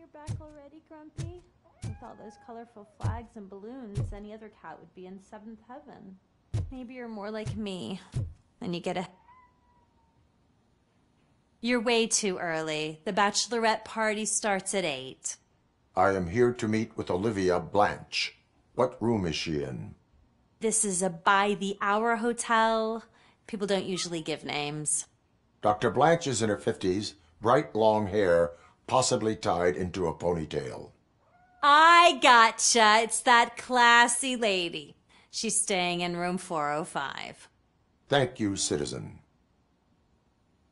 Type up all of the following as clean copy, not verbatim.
you're back already, Grumpy? With all those colorful flags and balloons, any other cat would be in seventh heaven. Maybe you're more like me, and you get a... You're way too early. The bachelorette party starts at 8. I am here to meet with Olivia Blanche. What room is she in? This is a by-the-hour hotel. People don't usually give names. Dr. Blanche is in her 50s, bright long hair, possibly tied into a ponytail. I gotcha. It's that classy lady. She's staying in room 405. Thank you, citizen.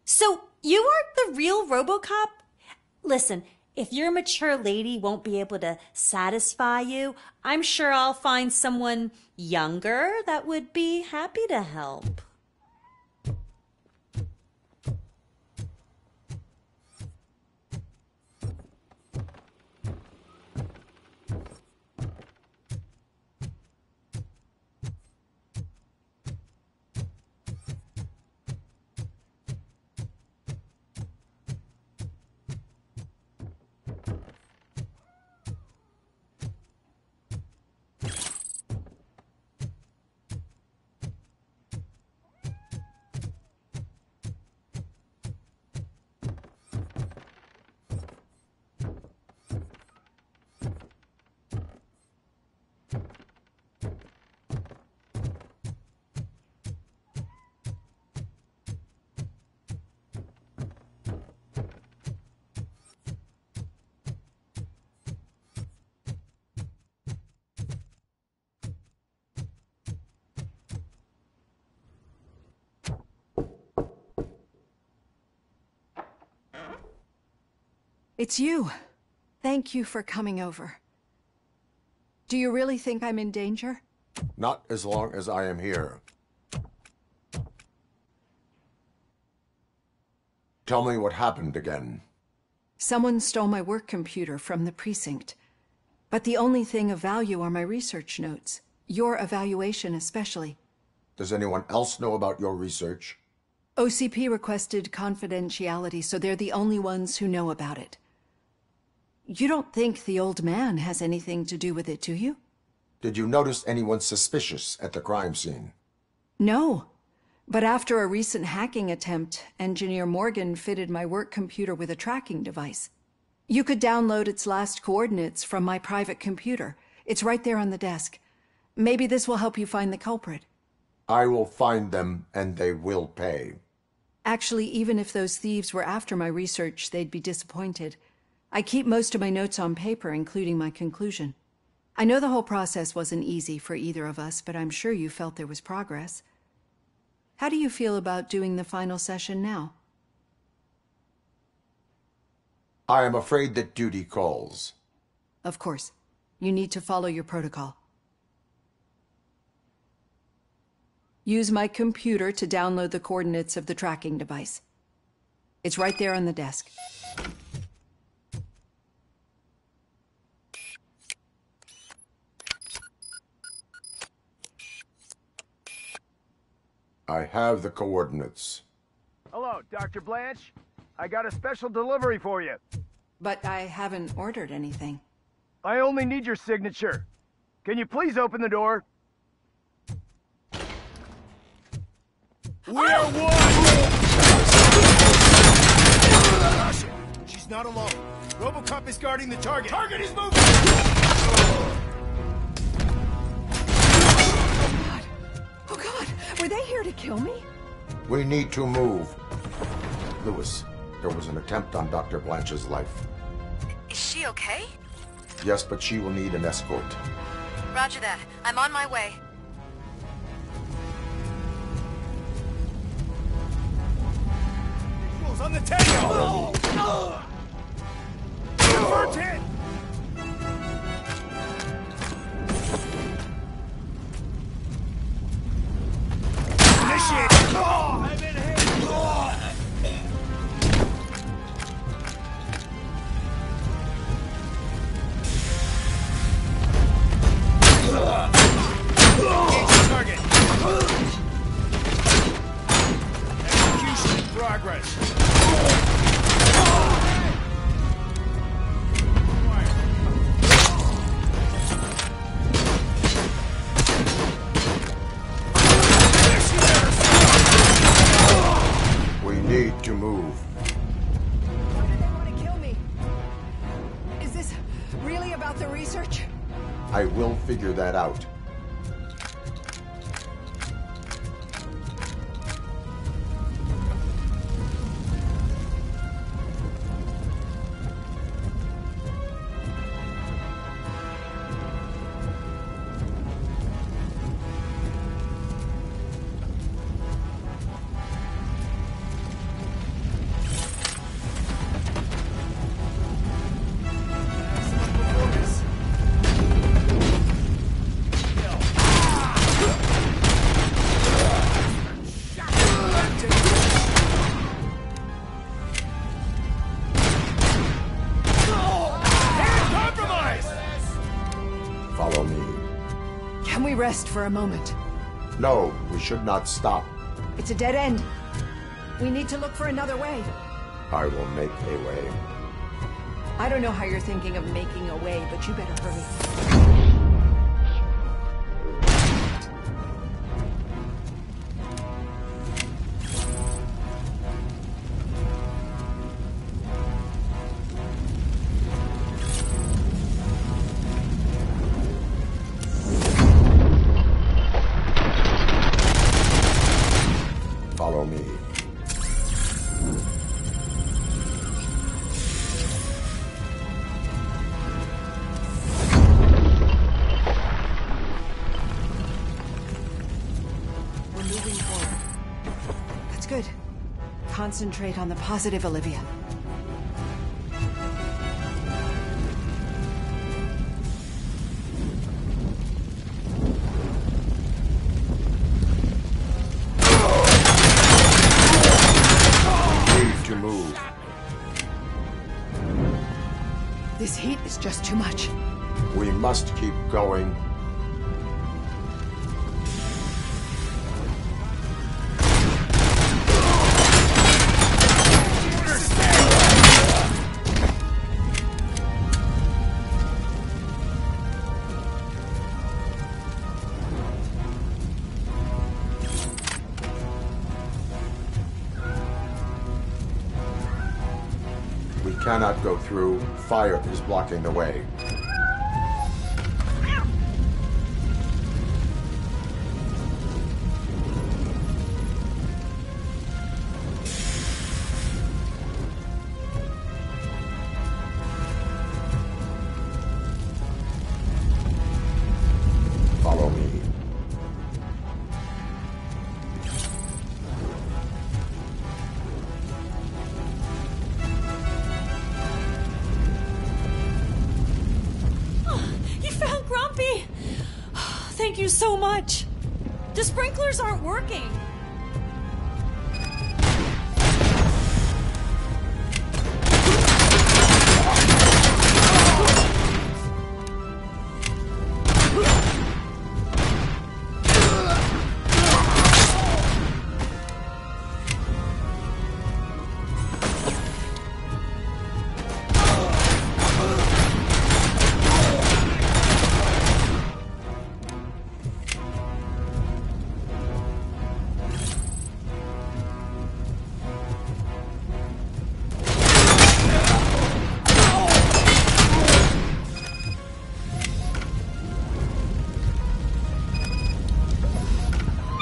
So, you aren't the real Robocop? Listen, if your mature lady won't be able to satisfy you, I'm sure I'll find someone younger that would be happy to help. It's you. Thank you for coming over. Do you really think I'm in danger? Not as long as I am here. Tell me what happened again. Someone stole my work computer from the precinct. But the only thing of value are my research notes. Your evaluation especially. Does anyone else know about your research? OCP requested confidentiality, so they're the only ones who know about it. You don't think the old man has anything to do with it, do you? Did you notice anyone suspicious at the crime scene? No. But after a recent hacking attempt, Engineer Morgan fitted my work computer with a tracking device. You could download its last coordinates from my private computer. It's right there on the desk. Maybe this will help you find the culprit. I will find them, and they will pay. Actually, even if those thieves were after my research, they'd be disappointed. I keep most of my notes on paper, including my conclusion. I know the whole process wasn't easy for either of us, but I'm sure you felt there was progress. How do you feel about doing the final session now? I am afraid that duty calls. Of course. You need to follow your protocol. Use my computer to download the coordinates of the tracking device. It's right there on the desk. I have the coordinates. Hello, Dr. Blanche. I got a special delivery for you. But I haven't ordered anything. I only need your signature. Can you please open the door? We are one! She's not alone. Robocop is guarding the target. Target is moving! Oh God! Were they here to kill me? We need to move. Lewis, there was an attempt on Dr. Blanche's life. Is she okay? Yes, but she will need an escort. Roger that. I'm on my way. Visuals on the table! First hit! Initiate! I've been hit! Target. Execution in progress. move. Why do they want to kill me? Is this really about the research? I will figure that out. Follow me. Can we rest for a moment? No, we should not stop. It's a dead end. We need to look for another way. I will make a way. I don't know how you're thinking of making a way, but you better hurry. Follow me. We're moving forward. That's good. Concentrate on the positive, Olivia. Need to move. This heat is just too much. We must keep going. We cannot go through. Fire is blocking the way. Follow me. You found Grumpy! Thank you so much. The sprinklers aren't working.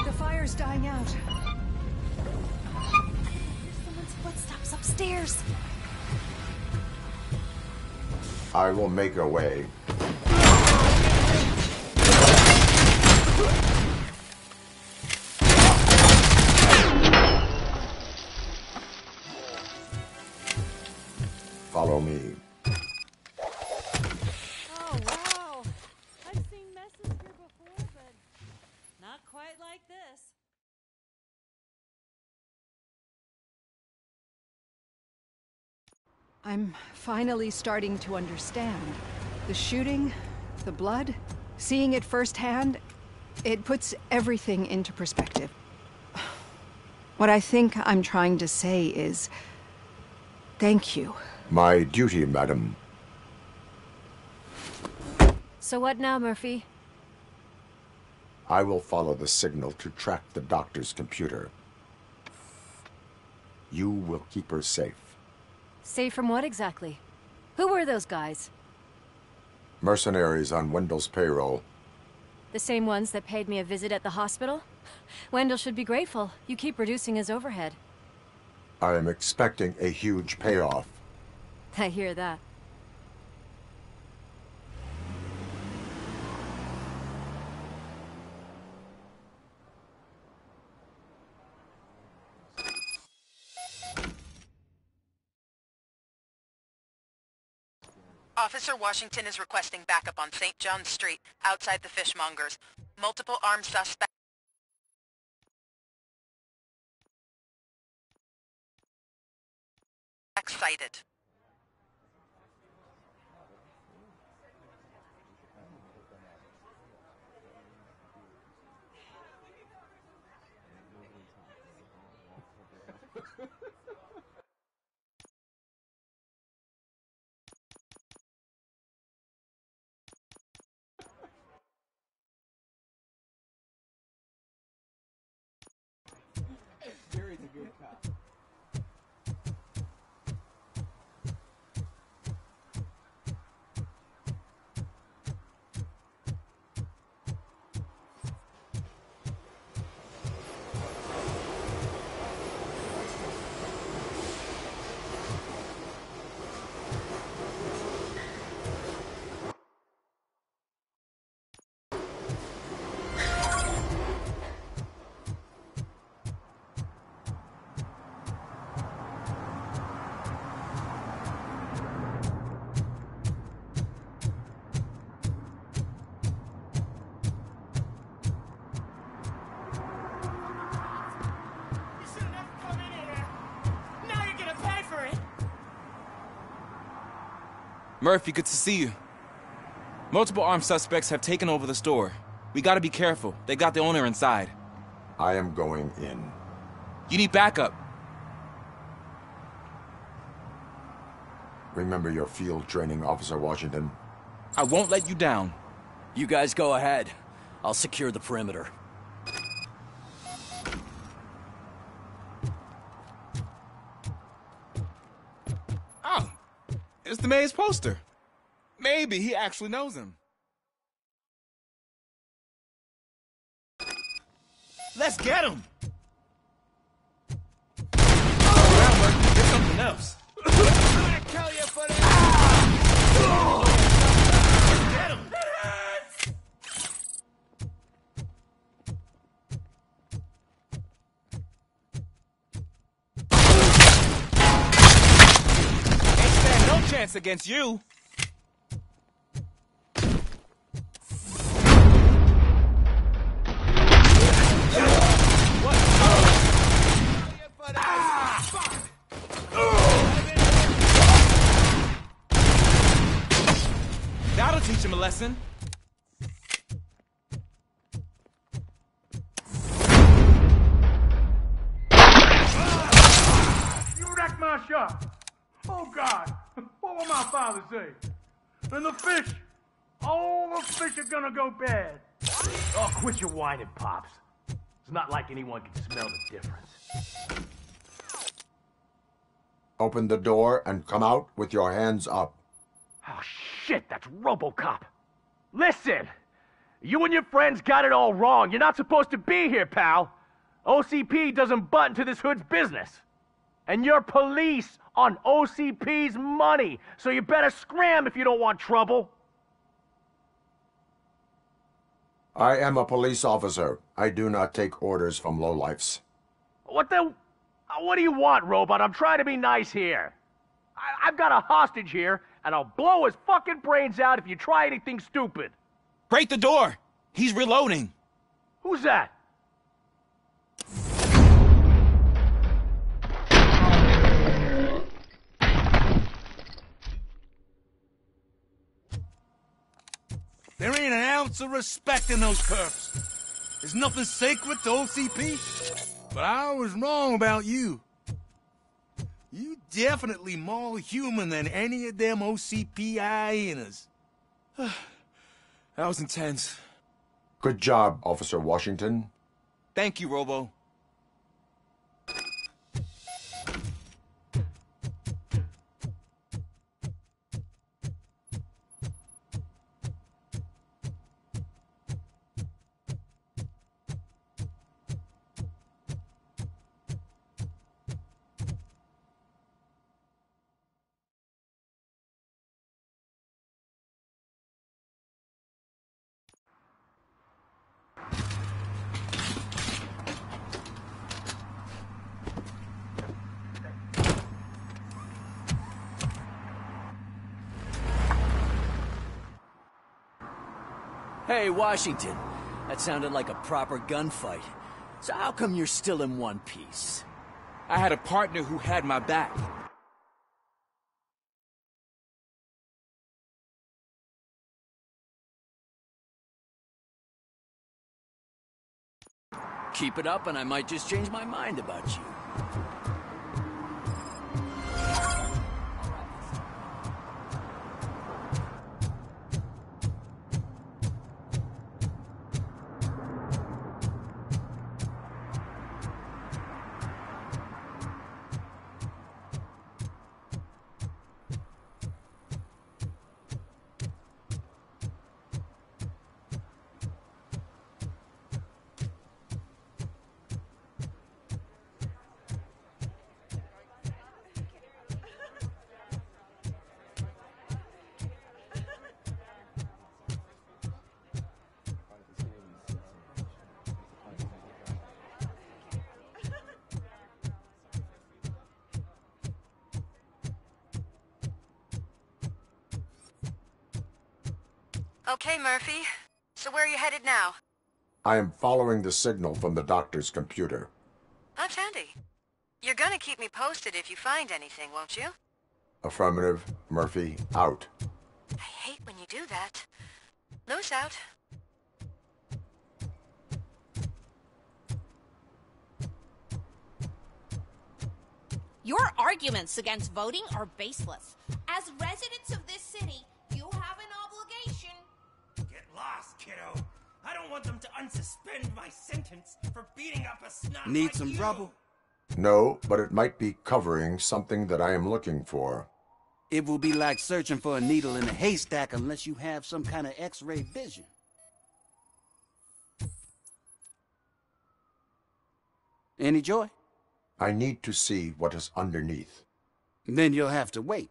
The fire's dying out. There's someone's footsteps upstairs. I will make a way. Follow me. Oh, wow. I've seen messes here before, but not quite like this. I'm finally starting to understand. The shooting, the blood, seeing it firsthand, it puts everything into perspective. What I think I'm trying to say is, thank you. My duty, madam. So what now, Murphy? I will follow the signal to track the doctor's computer. You will keep her safe. Safe from what exactly? Who were those guys? Mercenaries on Wendell's payroll. The same ones that paid me a visit at the hospital? Wendell should be grateful. You keep reducing his overhead. I am expecting a huge payoff. I hear that. Officer Washington is requesting backup on St. John's Street, outside the fishmongers. Multiple armed suspects sighted. Murphy, good to see you. Multiple armed suspects have taken over the store. We gotta be careful. They got the owner inside. I am going in. You need backup. Remember your field training, Officer Washington. I won't let you down. You guys go ahead. I'll secure the perimeter. Oh, it's the mayor's poster. Maybe he actually knows him. Let's get him! Get something else. I'm gonna kill you for that! Get him! Ain't stand no chance against you. That'll teach him a lesson. You wrecked my shop! Oh, God! What will my father say? And the fish! All the fish are gonna go bad! Oh, quit your whining, Pops. It's not like anyone can smell the difference. Open the door and come out with your hands up. Oh, shit, that's Robocop. Listen! You and your friends got it all wrong. You're not supposed to be here, pal. OCP doesn't butt into this hood's business. And you're police on OCP's money, so you better scram if you don't want trouble. I am a police officer. I do not take orders from lowlifes. What do you want, Robot? I'm trying to be nice here. I've got a hostage here, and I'll blow his fucking brains out if you try anything stupid. Break the door. He's reloading. Who's that? There ain't an ounce of respect in those perps. There's nothing sacred to OCP. But I was wrong about you. You definitely more human than any of them OCP hyenas. That was intense. Good job, Officer Washington. Thank you, Robo. Hey, Washington. That sounded like a proper gunfight. So how come you're still in one piece? I had a partner who had my back. Keep it up and I might just change my mind about you. Okay, Murphy. So where are you headed now? I am following the signal from the doctor's computer. That's handy. You're gonna keep me posted if you find anything, won't you? Affirmative. Murphy, out. I hate when you do that. Lou's out. Your arguments against voting are baseless. As residents of this city, you have an obligation. Get lost, kiddo. I don't want them to unsuspend my sentence for beating up a snob Need like some you. rubble? No, but it might be covering something that I am looking for. It will be like searching for a needle in a haystack unless you have some kind of X-ray vision. Any joy? I need to see what is underneath. Then you'll have to wait.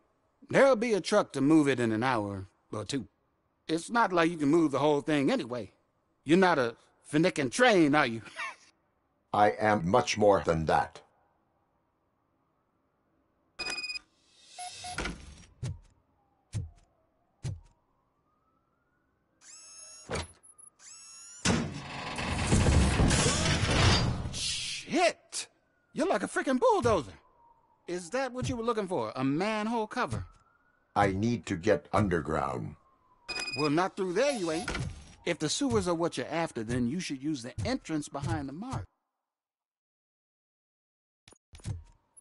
There'll be a truck to move it in an hour or two. It's not like you can move the whole thing anyway. You're not a finicking train, are you? I am much more than that. Shit! You're like a freaking bulldozer. Is that what you were looking for? A manhole cover? I need to get underground. Well, not through there, you ain't. If the sewers are what you're after, then you should use the entrance behind the mark.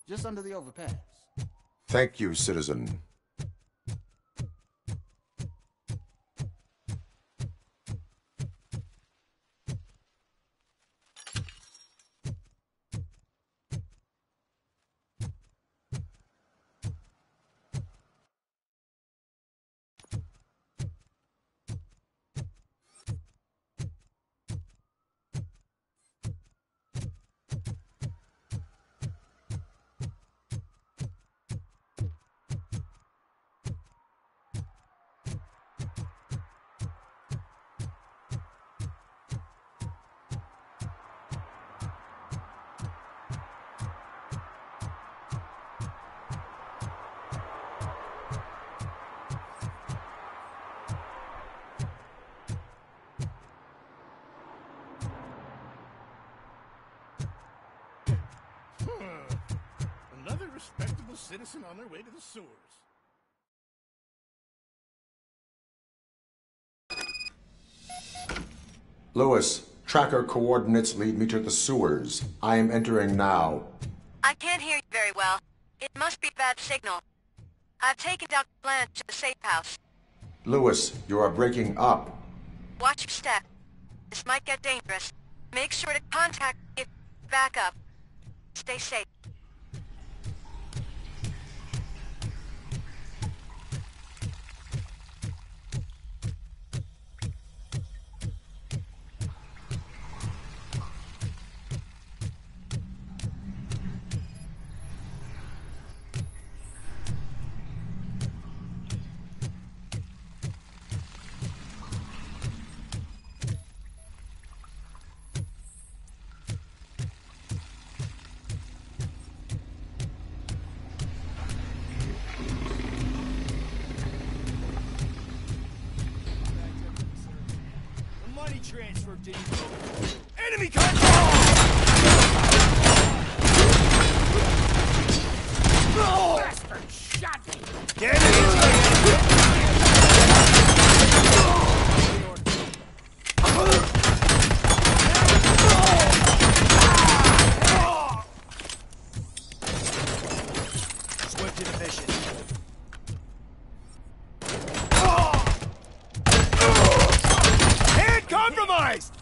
Just under the overpass. Thank you, citizen. Another respectable citizen on their way to the sewers. Lewis, tracker coordinates lead me to the sewers. I am entering now. I can't hear you very well. It must be a bad signal. I've taken Dr. Blanche to the safe house. Lewis, you are breaking up. Watch your step. This might get dangerous. Make sure to contact me if you back up. Stay safe. transfer depot. Enemy contact! Bastard shot me! Get it! Switch to the mission. Hand compromised!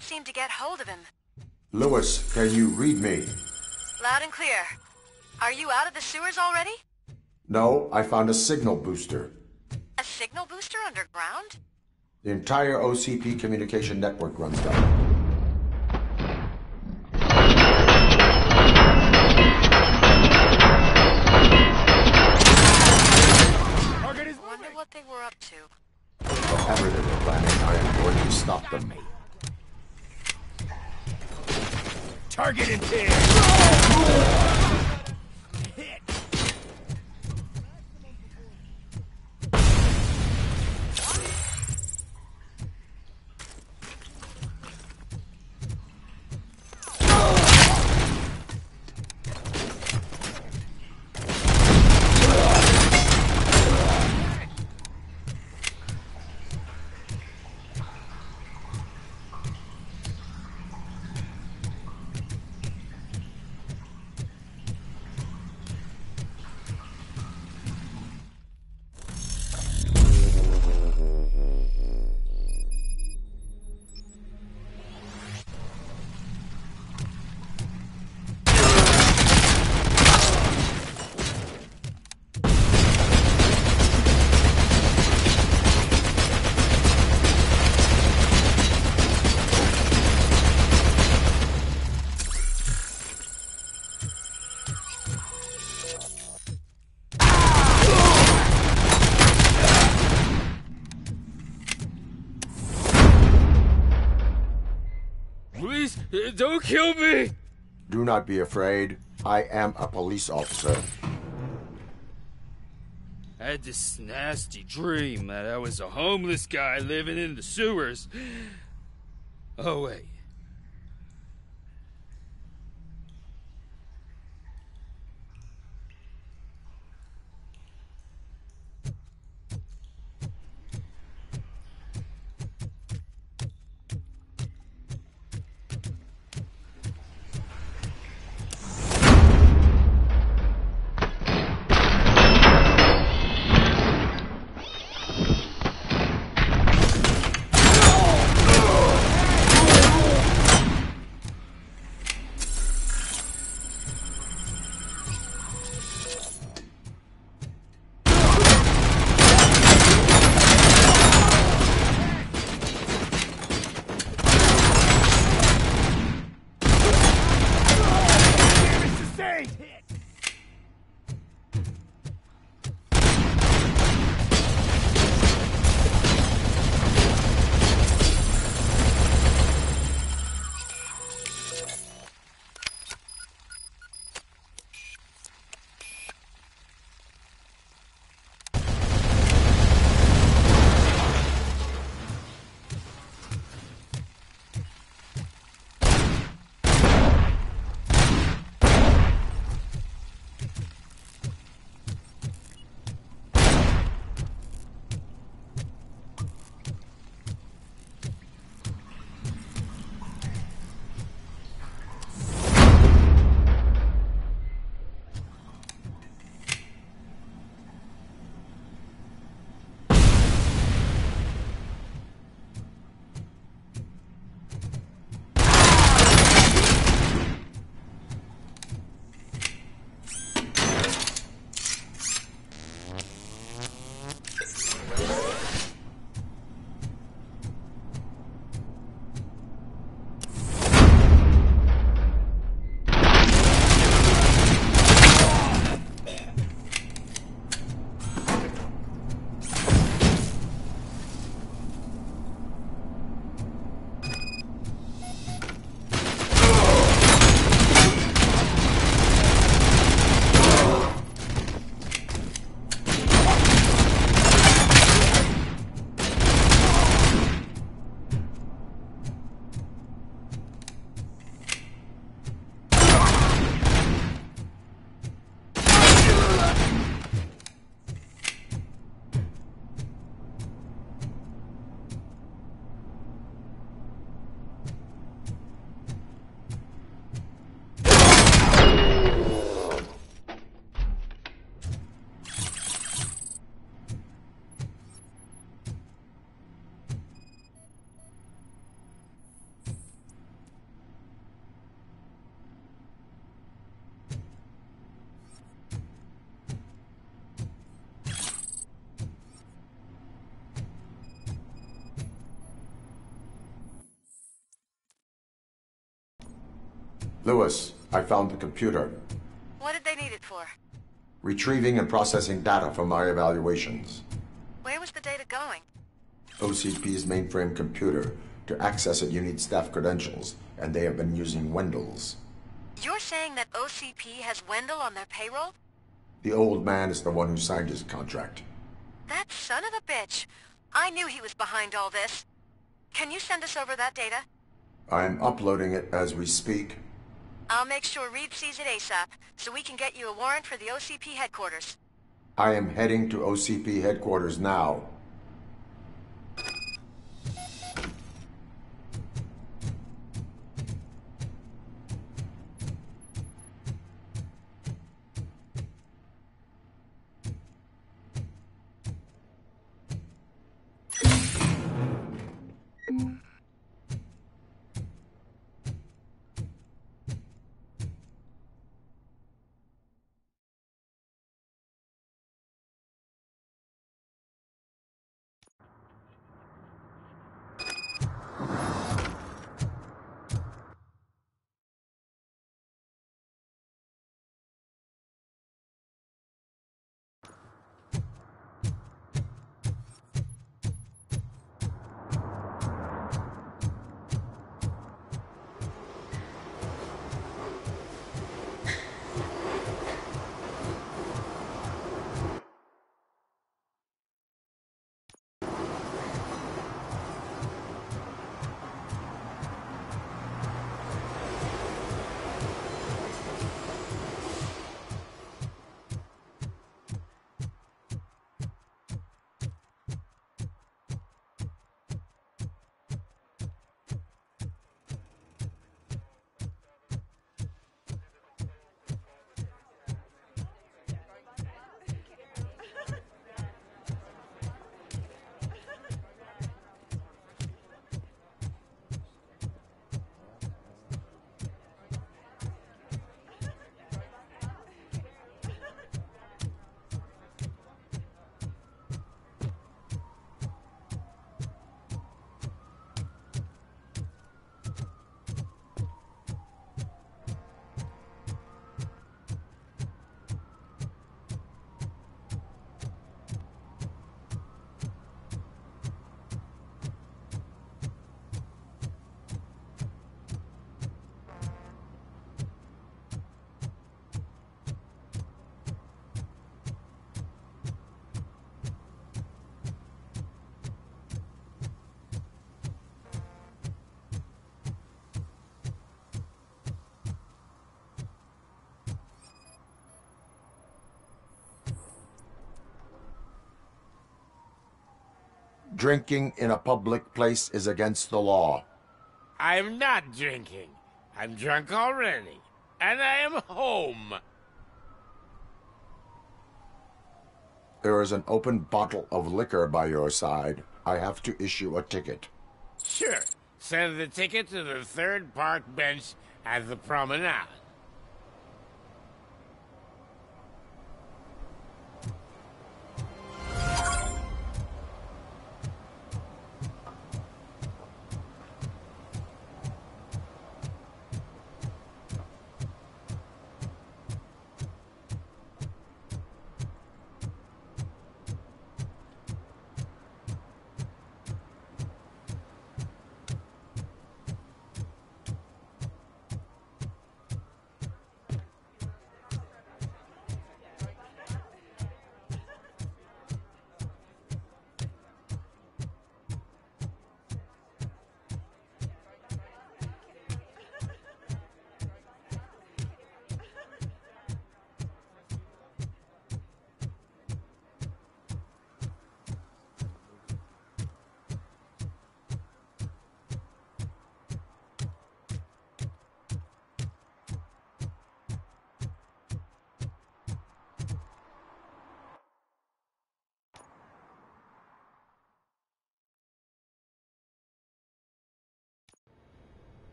Seem to get hold of him. Lewis, can you read me? Loud and clear. Are you out of the sewers already? No, I found a signal booster. A signal booster underground? The entire OCP communication network runs down. Wonder what they were up to. Whatever they were planning, I am going to stop them. Target in there! Hit! Please, don't kill me! Do not be afraid. I am a police officer. I had this nasty dream that I was a homeless guy living in the sewers. Oh, wait. Lewis, I found the computer. What did they need it for? Retrieving and processing data from my evaluations. Where was the data going? OCP's mainframe computer. To access it, you need staff credentials, and they have been using Wendell's. You're saying that OCP has Wendell on their payroll? The old man is the one who signed his contract. That son of a bitch. I knew he was behind all this. Can you send us over that data? I'm uploading it as we speak. I'll make sure Reed sees it ASAP, so we can get you a warrant for the OCP headquarters. I am heading to OCP headquarters now. Drinking in a public place is against the law. I'm not drinking. I'm drunk already. And I am home. There is an open bottle of liquor by your side. I have to issue a ticket. Sure. Send the ticket to the third park bench at the promenade.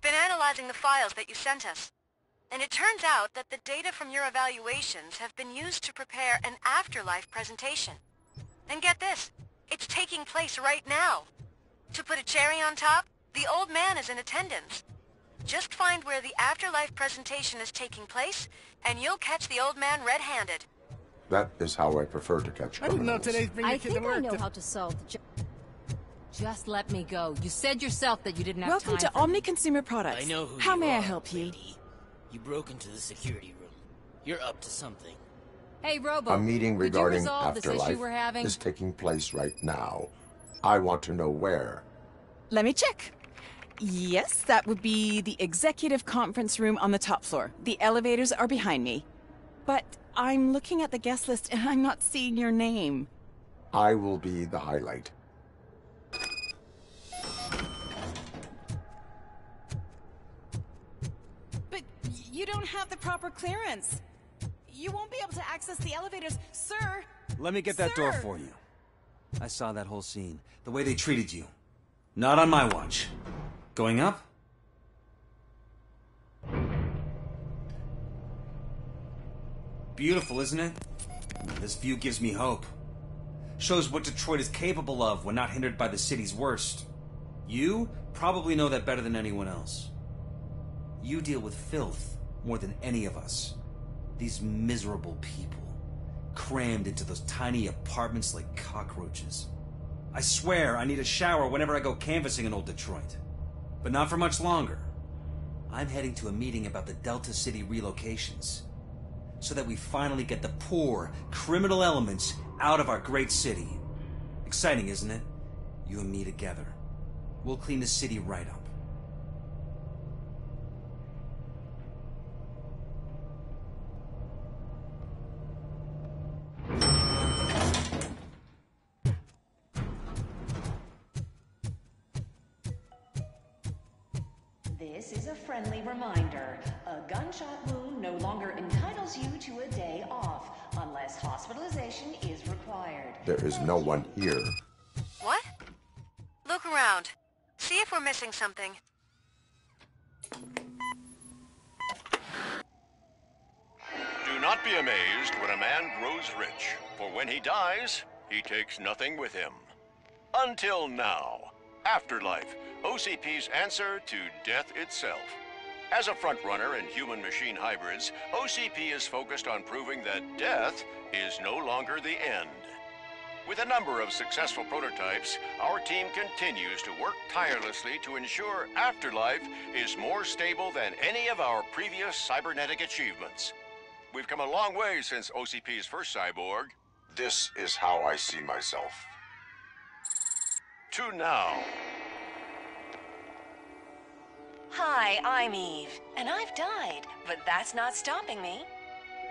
been analyzing the files that you sent us. And it turns out that the data from your evaluations have been used to prepare an afterlife presentation. And get this, it's taking place right now. To put a cherry on top, the old man is in attendance. Just find where the afterlife presentation is taking place, and you'll catch the old man red-handed. That is how I prefer to catch criminals. I think I know how to solve the job. Just let me go. You said yourself that you didn't have Welcome time to Omni Consumer Products. I know who How you may I are, help you? lady. You broke into the security room. You're up to something. Hey, Robo. A meeting could you regarding resolve this afterlife issue we're having? is taking place right now. I want to know where. Let me check. Yes, that would be the executive conference room on the top floor. The elevators are behind me. But I'm looking at the guest list and I'm not seeing your name. I will be the highlight. But you don't have the proper clearance. You won't be able to access the elevators, sir. Let me get that door for you. I saw that whole scene. The way they treated you. Not on my watch. Going up? Beautiful, isn't it? This view gives me hope. Shows what Detroit is capable of when not hindered by the city's worst. You probably know that better than anyone else. You deal with filth more than any of us. These miserable people, crammed into those tiny apartments like cockroaches. I swear I need a shower whenever I go canvassing in old Detroit. But not for much longer. I'm heading to a meeting about the Delta City relocations, so that we finally get the poor, criminal elements out of our great city. Exciting, isn't it? You and me together. We'll clean the city right up. This is a friendly reminder. A gunshot wound no longer entitles you to a day off, unless hospitalization is required. There is no one here. What? Look around. See if we're missing something. Do not be amazed when a man grows rich, for when he dies, he takes nothing with him. Until now. Afterlife, OCP's answer to death itself. As a frontrunner in human-machine hybrids, OCP is focused on proving that death is no longer the end. With a number of successful prototypes, our team continues to work tirelessly to ensure Afterlife is more stable than any of our previous cybernetic achievements. We've come a long way since OCP's first cyborg. This is how I see myself. To now. Hi, I'm Eve, and I've died, but that's not stopping me.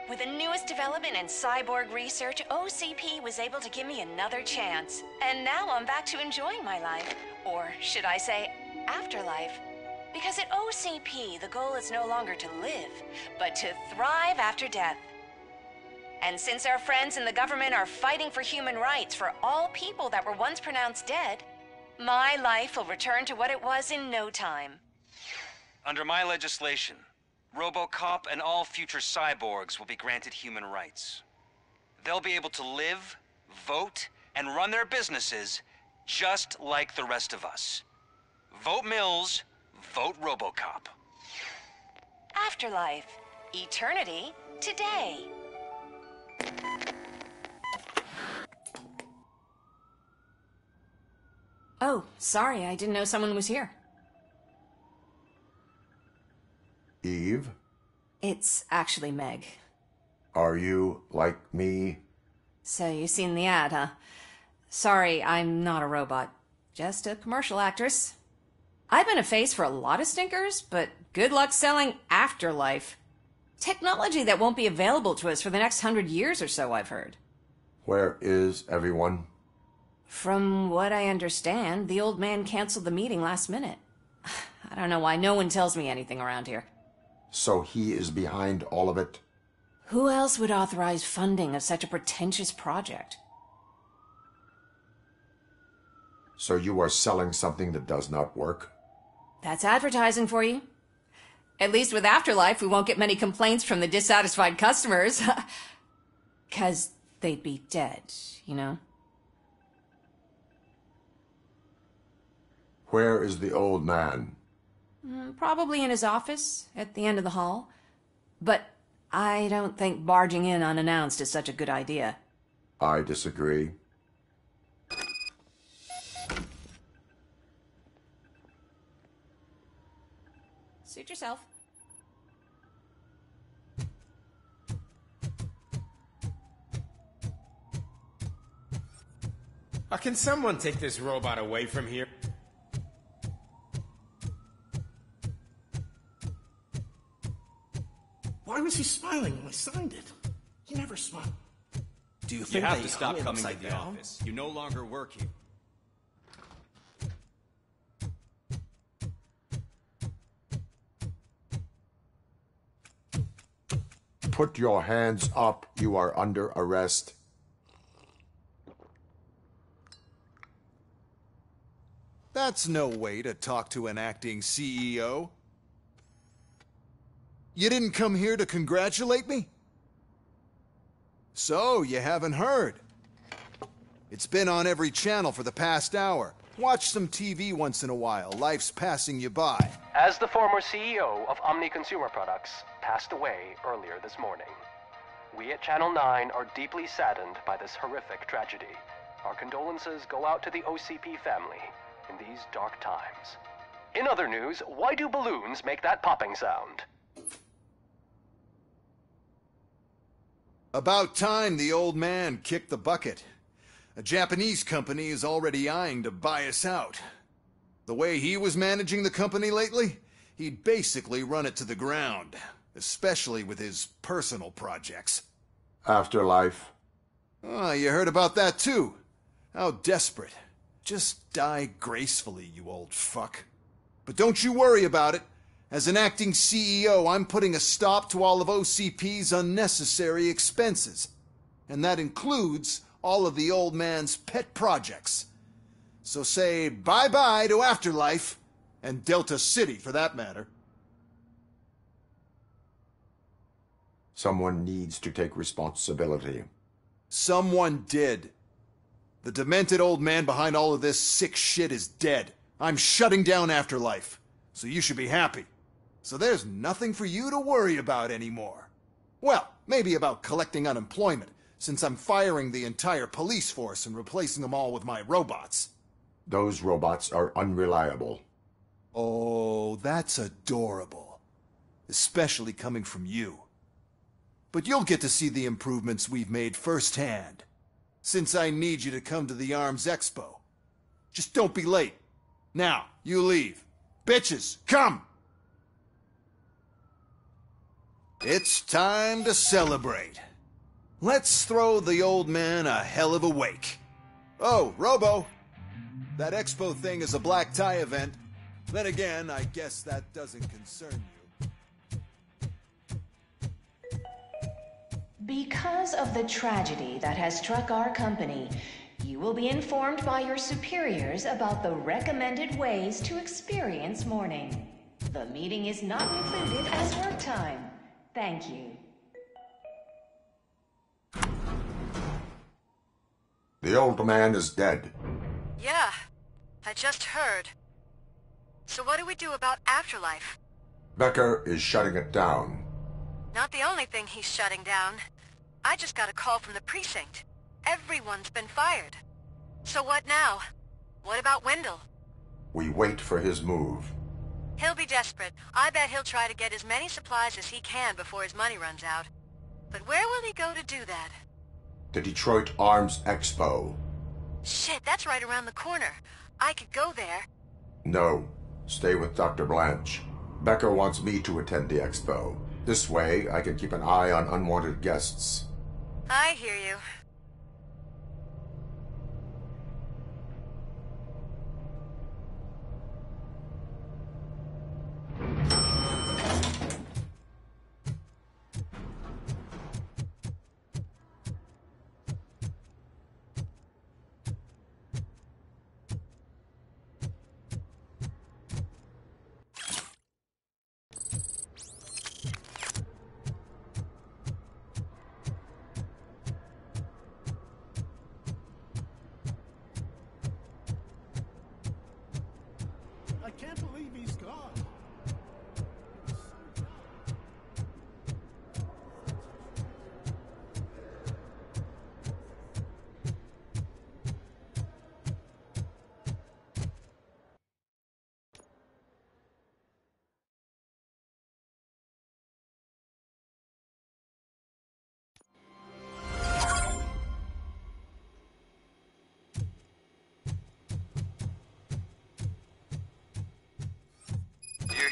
With the newest development in cyborg research, OCP was able to give me another chance. And now I'm back to enjoying my life. Or should I say, afterlife. Because at OCP, the goal is no longer to live, but to thrive after death. And since our friends in the government are fighting for human rights for all people that were once pronounced dead, my life will return to what it was in no time. Under my legislation, Robocop and all future cyborgs will be granted human rights. They'll be able to live, vote, and run their businesses just like the rest of us. Vote Mills, vote Robocop. Afterlife. Eternity today. Oh, sorry, I didn't know someone was here. Eve? It's actually Meg. Are you like me? So you've seen the ad, huh? Sorry, I'm not a robot. Just a commercial actress. I've been a face for a lot of stinkers, but good luck selling Afterlife. Technology that won't be available to us for the next 100 years or so, I've heard. Where is everyone? From what I understand, the old man canceled the meeting last minute. I don't know why no one tells me anything around here. So he is behind all of it? Who else would authorize funding of such a pretentious project? So you are selling something that does not work? That's advertising for you. At least with Afterlife, we won't get many complaints from the dissatisfied customers. 'Cause they'd be dead, you know? Where is the old man? Probably in his office, at the end of the hall. But I don't think barging in unannounced is such a good idea. I disagree. Suit yourself. Can someone take this robot away from here? Why was he smiling when I signed it? He never smiled. Do you You think have they to stop hung it coming to upside the down? office. You no longer work here. Put your hands up. You are under arrest. That's no way to talk to an acting CEO. You didn't come here to congratulate me? So, you haven't heard. It's been on every channel for the past hour. Watch some TV once in a while. Life's passing you by. As the former CEO of Omni Consumer Products passed away earlier this morning, we at Channel 9 are deeply saddened by this horrific tragedy. Our condolences go out to the OCP family in these dark times. In other news, why do balloons make that popping sound? About time the old man kicked the bucket. A Japanese company is already eyeing to buy us out. The way he was managing the company lately, he'd basically run it to the ground, especially with his personal projects. Afterlife. Oh, you heard about that too. How desperate. Just die gracefully, you old fuck. But don't you worry about it. As an acting CEO, I'm putting a stop to all of OCP's unnecessary expenses. And that includes all of the old man's pet projects. So say bye-bye to Afterlife, and Delta City for that matter. Someone needs to take responsibility. Someone did. The demented old man behind all of this sick shit is dead. I'm shutting down Afterlife, so you should be happy. So there's nothing for you to worry about anymore. Well, maybe about collecting unemployment, since I'm firing the entire police force and replacing them all with my robots. Those robots are unreliable. Oh, that's adorable. Especially coming from you. But you'll get to see the improvements we've made firsthand. Since I need you to come to the Arms Expo. Just don't be late. Now, you leave. Bitches, come! It's time to celebrate. Let's throw the old man a hell of a wake. Oh, Robo! That expo thing is a black tie event. Then again, I guess that doesn't concern you. Because of the tragedy that has struck our company, you will be informed by your superiors about the recommended ways to experience mourning. The meeting is not included as work time. Thank you. The old man is dead. Yeah, I just heard. So what do we do about Afterlife? Becker is shutting it down. Not the only thing he's shutting down. I just got a call from the precinct. Everyone's been fired. So what now? What about Wendell? We wait for his move. He'll be desperate. I bet he'll try to get as many supplies as he can before his money runs out. But where will he go to do that? The Detroit Arms Expo. Shit, that's right around the corner. I could go there. No. Stay with Dr. Blanche. Becker wants me to attend the expo. This way, I can keep an eye on unwanted guests. I hear you.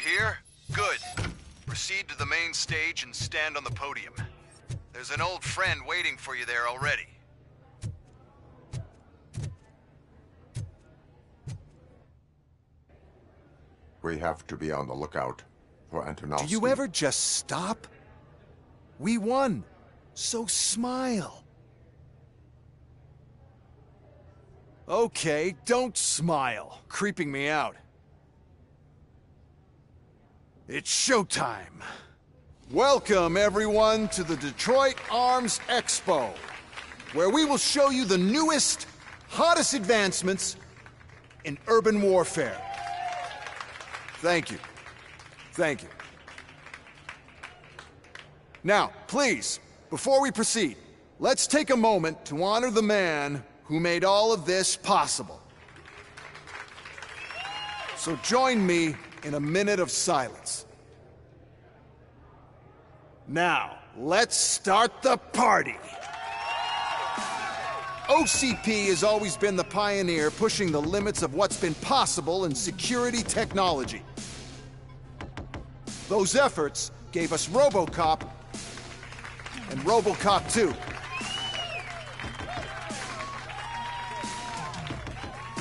here? Good. Proceed to the main stage and stand on the podium. There's an old friend waiting for you there already. We have to be on the lookout for Antonowski. Do you ever just stop? We won. So smile. Okay, don't smile. Creeping me out. It's showtime. Welcome, everyone, to the Detroit Arms Expo, where we will show you the newest, hottest advancements in urban warfare. Thank you. Thank you. Now, please, before we proceed, let's take a moment to honor the man who made all of this possible. So join me in a minute of silence. Now, let's start the party. OCP has always been the pioneer pushing the limits of what's been possible in security technology. Those efforts gave us Robocop and Robocop 2.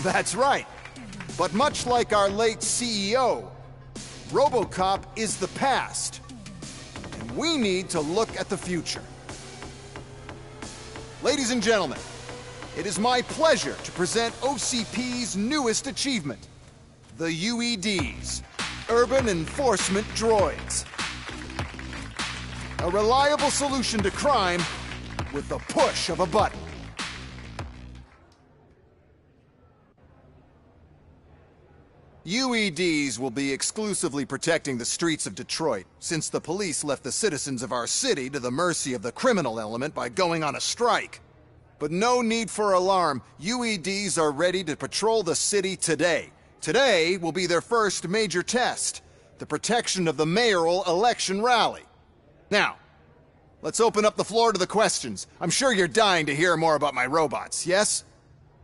That's right. But much like our late CEO, Robocop is the past. And we need to look at the future. Ladies and gentlemen, it is my pleasure to present OCP's newest achievement, the UEDs, Urban Enforcement Droids. A reliable solution to crime with the push of a button. UEDs will be exclusively protecting the streets of Detroit, since the police left the citizens of our city to the mercy of the criminal element by going on a strike. But no need for alarm. UEDs are ready to patrol the city today. Today will be their first major test, the protection of the mayoral election rally. Now, let's open up the floor to the questions. I'm sure you're dying to hear more about my robots, yes?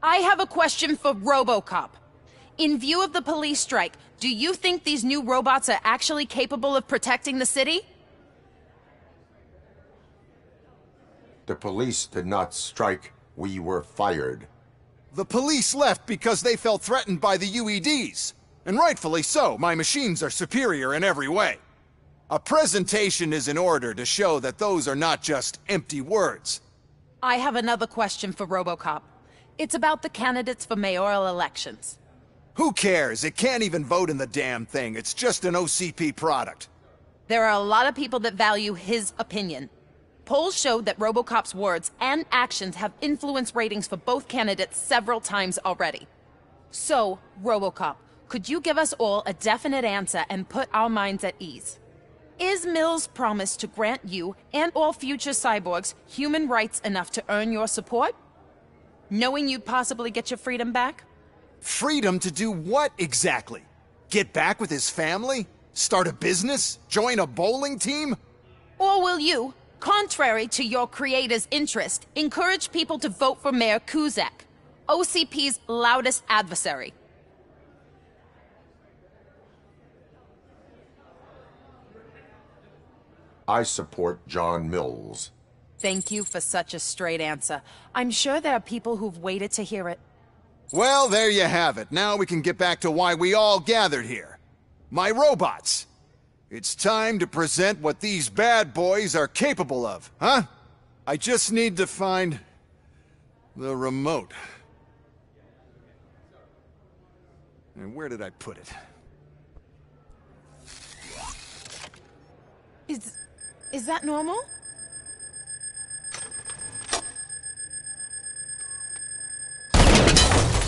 I have a question for Robocop. In view of the police strike, do you think these new robots are actually capable of protecting the city? The police did not strike. We were fired. The police left because they felt threatened by the UEDs. And rightfully so. My machines are superior in every way. A presentation is in order to show that those are not just empty words. I have another question for Robocop. It's about the candidates for mayoral elections. Who cares? It can't even vote in the damn thing. It's just an OCP product. There are a lot of people that value his opinion. Polls showed that Robocop's words and actions have influenced ratings for both candidates several times already. So, Robocop, could you give us all a definite answer and put our minds at ease? Is Mills' promise to grant you and all future cyborgs human rights enough to earn your support? Knowing you'd possibly get your freedom back? Freedom to do what exactly? Get back with his family? Start a business? Join a bowling team? Or will you, contrary to your creator's interest, encourage people to vote for Mayor Kuzak, OCP's loudest adversary? I support John Mills. Thank you for such a straight answer. I'm sure there are people who've waited to hear it. Well, there you have it. Now we can get back to why we all gathered here. My robots. It's time to present what these bad boys are capable of, huh? I just need to find the remote. And where did I put it? Is that normal?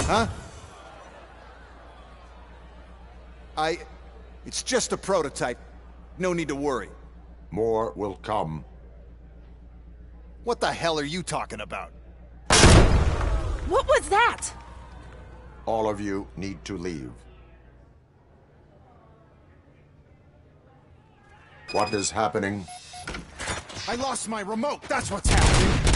Huh? It's just a prototype. No need to worry. More will come. What the hell are you talking about? What was that? All of you need to leave. What is happening? I lost my remote. That's what's happening.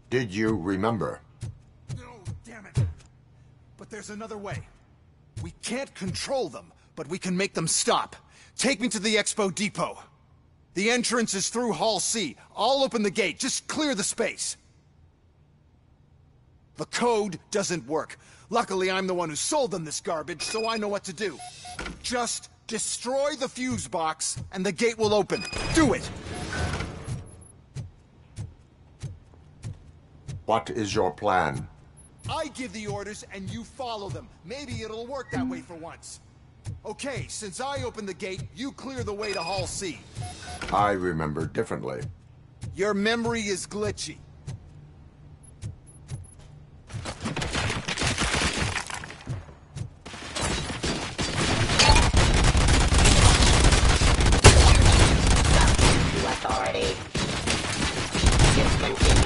Did you remember? No, damn it. But there's another way. We can't control them, but we can make them stop. Take me to the Expo Depot. The entrance is through Hall C. I'll open the gate. Just clear the space. The code doesn't work. Luckily, I'm the one who sold them this garbage, so I know what to do. Just destroy the fuse box, and the gate will open. Do it! What is your plan? I give the orders, and you follow them. Maybe it'll work that way for once. Okay, since I opened the gate, you clear the way to Hall C. I remember differently. Your memory is glitchy. Authority. Discontinue.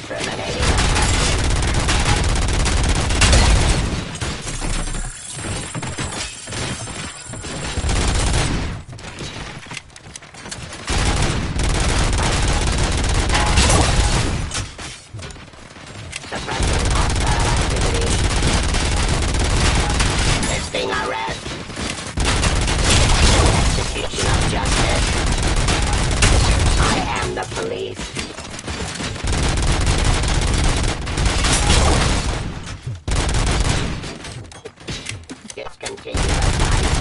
Terminating. Suppressing hostile activity. Listing arrest. Execution of justice. I am the police. Discontinue assignment.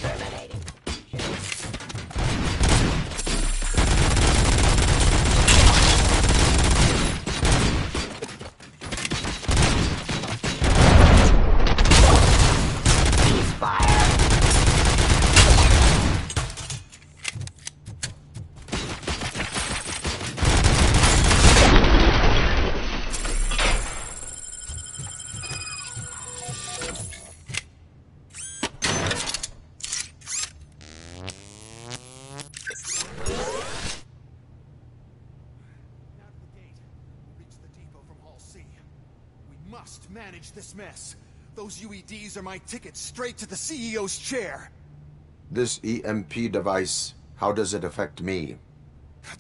Terminating. Ceasefire. Must manage this mess. Those UEDs are my ticket straight to the CEO's chair. This EMP device, how does it affect me?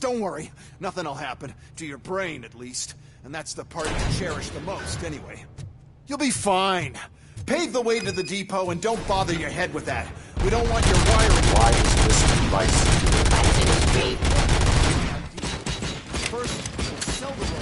Don't worry, nothing'll happen. To your brain, at least. And that's the part you cherish the most, anyway. You'll be fine. Pave the way to the depot and don't bother your head with that. We don't want your wiring. Why is this device? First, we'll sell the robots.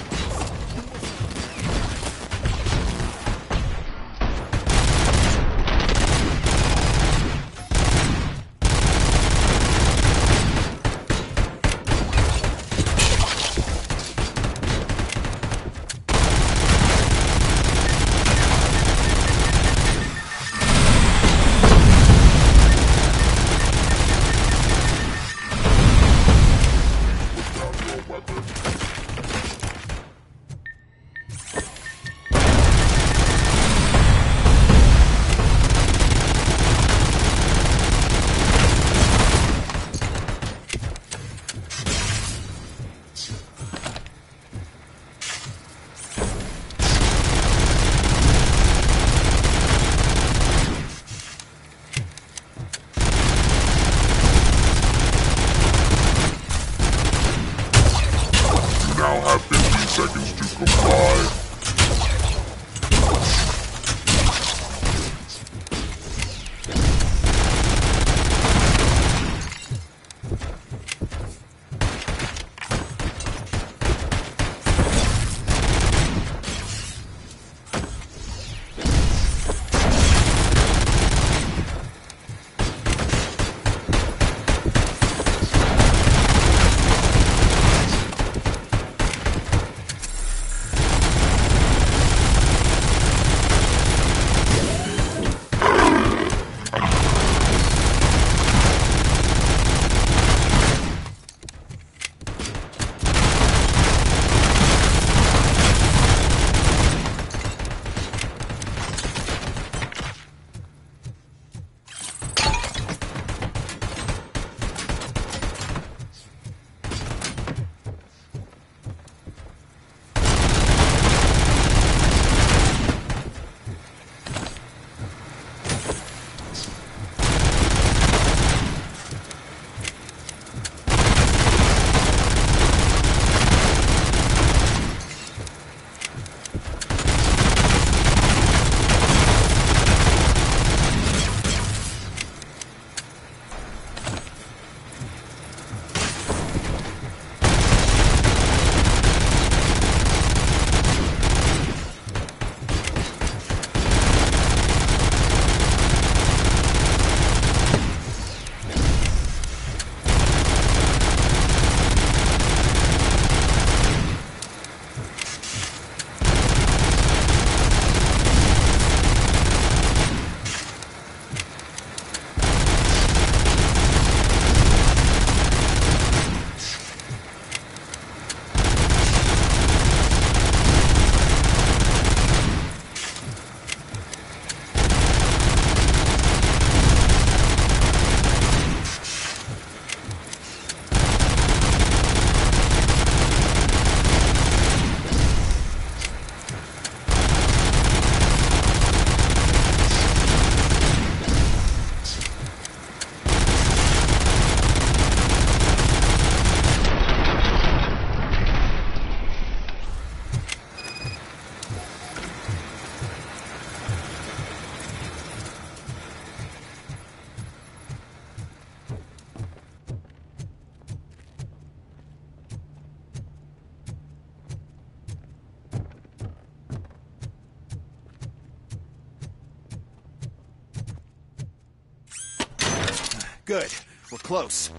Good. We're close.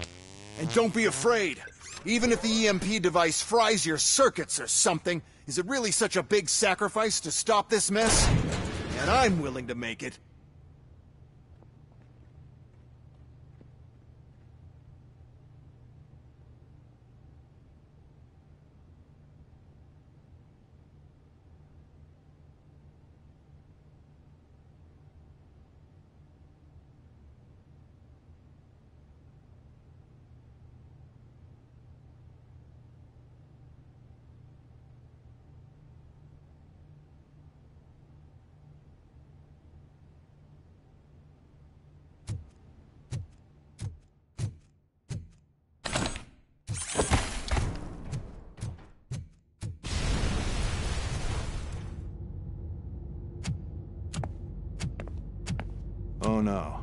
And don't be afraid. Even if the EMP device fries your circuits or something, is it really such a big sacrifice to stop this mess? And I'm willing to make it. Oh no.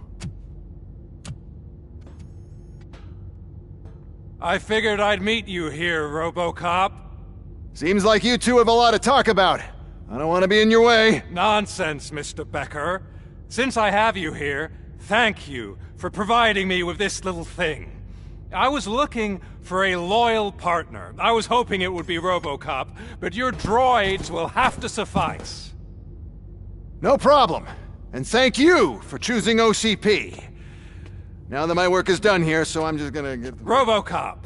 I figured I'd meet you here, Robocop. Seems like you two have a lot to talk about. I don't want to be in your way. Nonsense, Mr. Becker. Since I have you here, thank you for providing me with this little thing. I was looking for a loyal partner. I was hoping it would be Robocop, but your droids will have to suffice. No problem. And thank you for choosing OCP. Now that my work is done here, so I'm just gonna get... Robocop,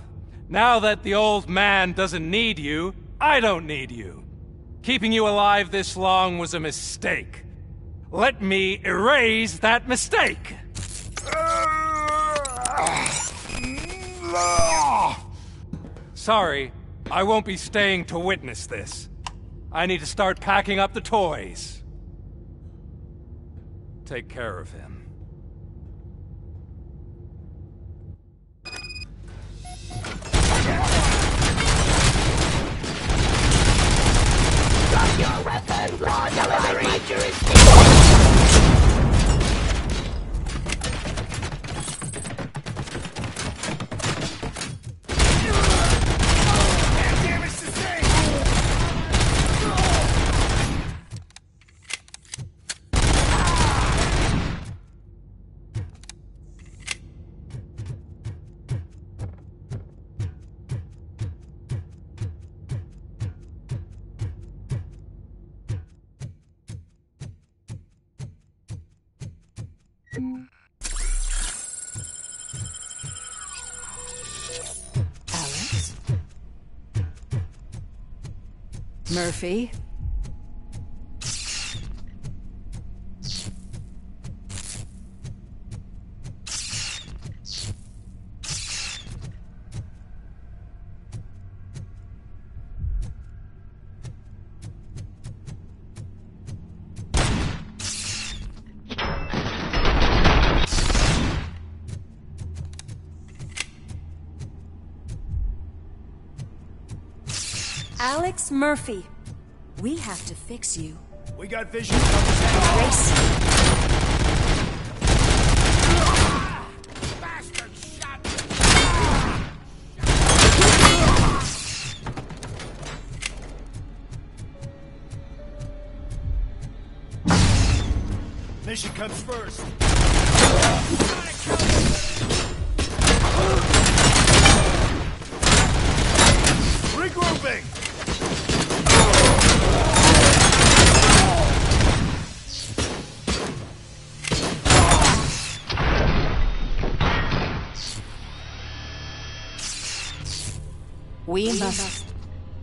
now that the old man doesn't need you, I don't need you. Keeping you alive this long was a mistake. Let me erase that mistake! Sorry, I won't be staying to witness this. I need to start packing up the toys. Take care of him. Drop your weapon, law delivery jurisdiction. Alex? Murphy? Alex Murphy, we have to fix you. We got vision. Race. Mission comes first. Regrouping. We must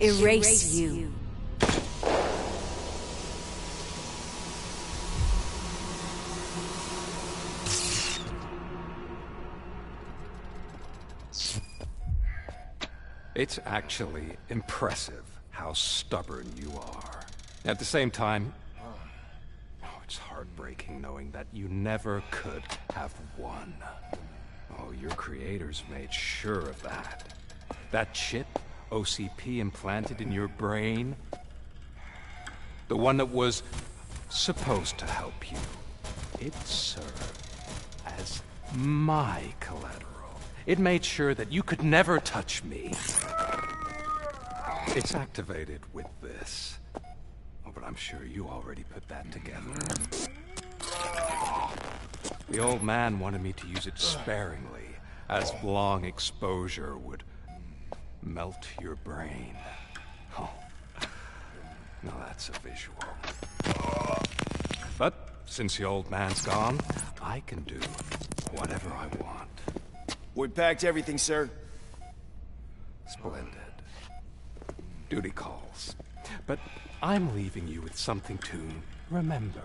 erase you. It's actually impressive how stubborn you are. At the same time, it's heartbreaking knowing that you never could have won. Oh, your creators made sure of that. That chip OCP implanted in your brain, the one that was supposed to help you, it served as my collateral. It made sure that you could never touch me. It's activated with this. Oh, but I'm sure you already put that together. The old man wanted me to use it sparingly, as long exposure would melt your brain. Oh, now that's a visual. But since the old man's gone, I can do whatever I want. We packed everything, sir. Splendid. Duty calls. But I'm leaving you with something to remember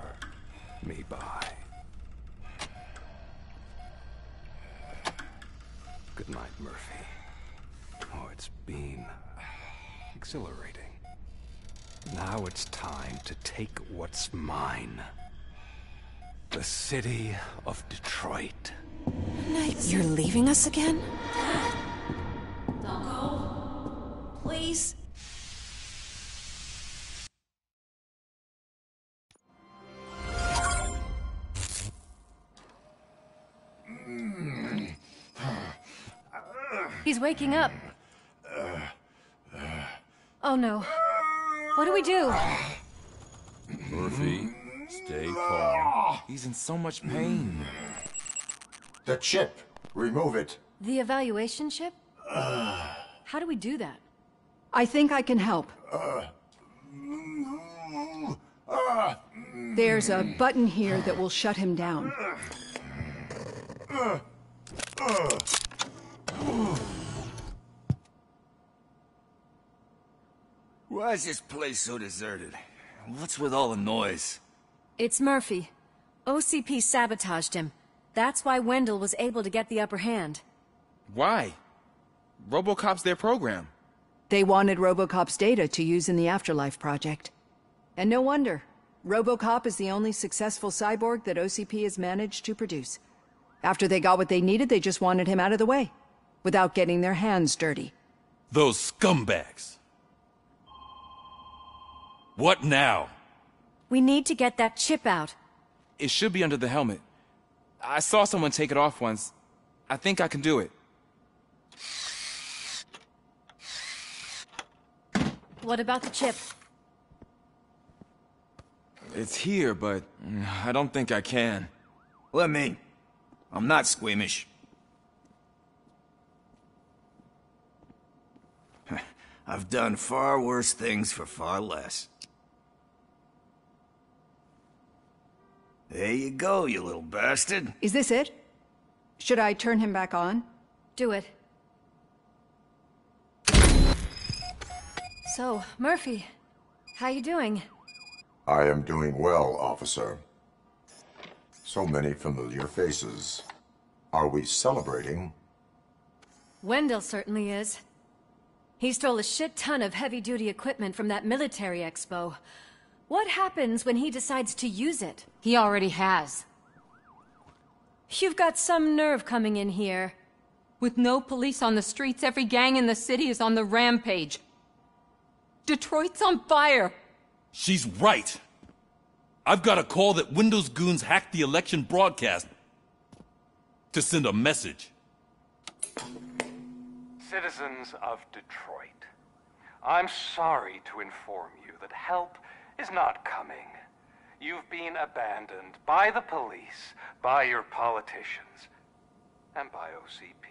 me by. Good night, Murphy. Oh, it's been exhilarating. Now it's time to take what's mine. The city of Detroit. You're leaving us again? Don't go. Please. He's waking up. Oh no. What do we do? Murphy, stay calm. He's in so much pain. The chip. Remove it. The evaluation chip? How do we do that? I think I can help. There's a button here that will shut him down. Why is this place so deserted? What's with all the noise? It's Murphy. OCP sabotaged him. That's why Wendell was able to get the upper hand. Why? Robocop's their program. They wanted Robocop's data to use in the Afterlife project. And no wonder. Robocop is the only successful cyborg that OCP has managed to produce. After they got what they needed, they just wanted him out of the way, without getting their hands dirty. Those scumbags. What now? We need to get that chip out. It should be under the helmet. I saw someone take it off once. I think I can do it. What about the chip? It's here, but I don't think I can. Let me. I'm not squeamish. I've done far worse things for far less. There you go, you little bastard. Is this it? Should I turn him back on? Do it. So, Murphy, how you doing? I am doing well, officer. So many familiar faces. Are we celebrating? Wendell certainly is. He stole a shit ton of heavy-duty equipment from that military expo. What happens when he decides to use it? He already has. You've got some nerve coming in here. With no police on the streets, every gang in the city is on the rampage. Detroit's on fire. She's right. I've got a call that Windows goons hacked the election broadcast to send a message. Citizens of Detroit, I'm sorry to inform you that help is not coming. You've been abandoned by the police, by your politicians, and by OCP.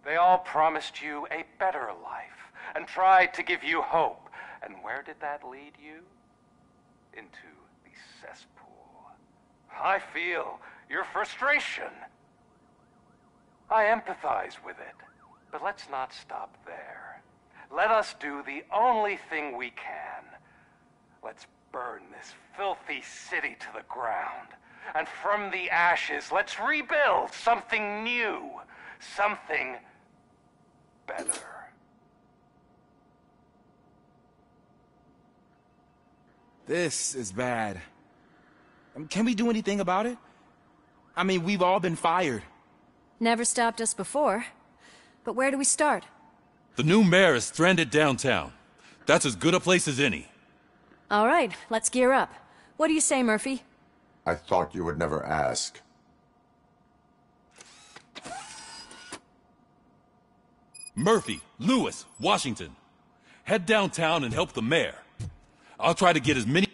They all promised you a better life and tried to give you hope. And where did that lead you? Into the cesspool. I feel your frustration. I empathize with it, but let's not stop there. Let us do the only thing we can. Let's burn this filthy city to the ground. And from the ashes, let's rebuild something new. Something better. This is bad. Can we do anything about it? I mean, we've all been fired. Never stopped us before. But where do we start? The new mayor is stranded downtown. That's as good a place as any. All right, let's gear up. What do you say, Murphy? I thought you would never ask. Murphy, Lewis, Washington. Head downtown and help the mayor. I'll try to get as many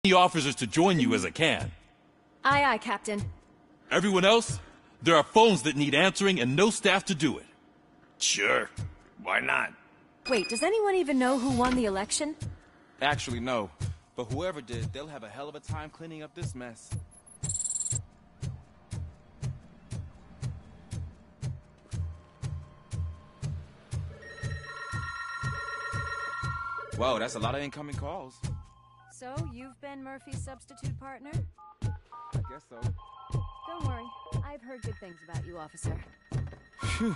many officers to join you as I can. Aye, aye, Captain. Everyone else, there are phones that need answering and no staff to do it. Sure. Why not? Wait, does anyone even know who won the election? Actually, no. But whoever did, they'll have a hell of a time cleaning up this mess. Whoa, that's a lot of incoming calls. So, you've been Murphy's substitute partner? I guess so. Don't worry. I've heard good things about you, officer. Phew.